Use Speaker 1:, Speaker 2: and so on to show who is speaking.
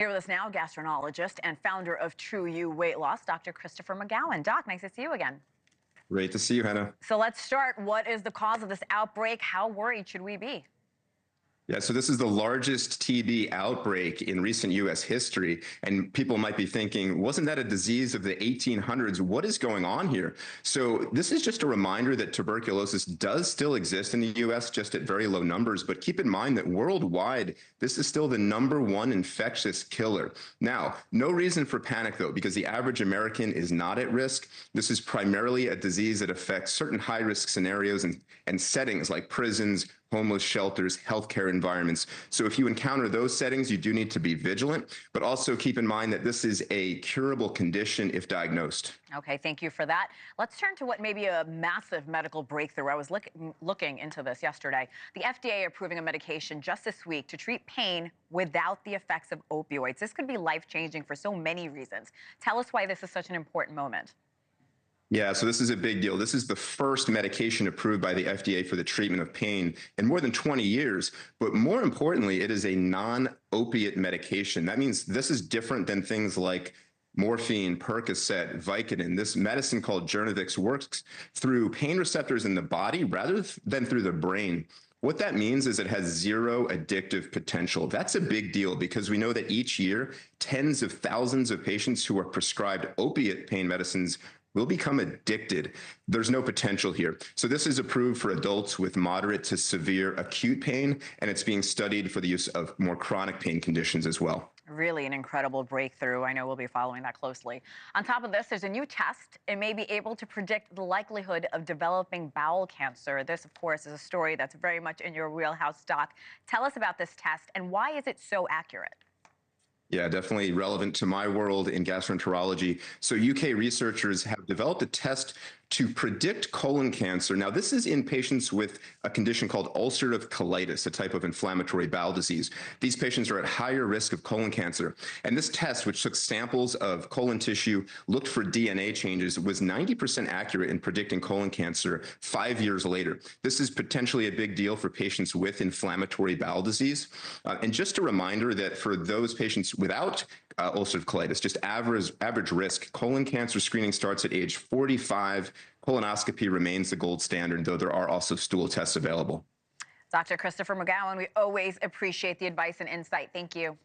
Speaker 1: Here with us now, gastroenterologist and founder of True You Weight Loss, Dr. Christopher McGowan. Doc, nice to see you again.
Speaker 2: Great to see you, Hena.
Speaker 1: So let's start. What is the cause of this outbreak? How worried should we be?
Speaker 2: Yeah, so this is the largest TB outbreak in recent U.S. history. And people might be thinking, wasn't that a disease of the 1800s? What is going on here? So this is just a reminder that tuberculosis does still exist in the U.S., just at very low numbers. But keep in mind that worldwide, this is still the #1 infectious killer. Now, no reason for panic, though, because the average American is not at risk. This is primarily a disease that affects certain high-risk scenarios and settings like prisons, homeless shelters, healthcare environments. So if you encounter those settings, you do need to be vigilant, but also keep in mind that this is a curable condition if diagnosed.
Speaker 1: Okay, thank you for that. Let's turn to what may be a massive medical breakthrough. I was looking into this yesterday. The FDA approving a medication just this week to treat pain without the effects of opioids. This could be life-changing for so many reasons. Tell us why this is such an important moment.
Speaker 2: Yeah, so this is a big deal. This is the first medication approved by the FDA for the treatment of pain in more than 20 years. But more importantly, it is a non-opiate medication. That means this is different than things like morphine, Percocet, Vicodin. This medicine called Journavx works through pain receptors in the body rather than through the brain. What that means is it has zero addictive potential. That's a big deal because we know that each year, tens of thousands of patients who are prescribed opiate pain medicines will become addicted. There's no potential here. So this is approved for adults with moderate to severe acute pain, and it's being studied for the use of more chronic pain conditions as well.
Speaker 1: Really an incredible breakthrough. I know we'll be following that closely. On top of this, there's a new test. It may be able to predict the likelihood of developing bowel cancer. This, of course, is a story that's very much in your wheelhouse, Doc. Tell us about this test, and why is it so accurate?
Speaker 2: Yeah, definitely relevant to my world in gastroenterology. So UK researchers have developed a test to predict colon cancer. Now, this is in patients with a condition called ulcerative colitis, a type of inflammatory bowel disease. These patients are at higher risk of colon cancer. And this test, which took samples of colon tissue, looked for DNA changes, was 90% accurate in predicting colon cancer 5 years later. This is potentially a big deal for patients with inflammatory bowel disease. And just a reminder that for those patients without ulcerative colitis, just average risk, colon cancer screening starts at age 45. Colonoscopy remains the gold standard, though there are also stool tests available.
Speaker 1: Dr. Christopher McGowan, we always appreciate the advice and insight. Thank you.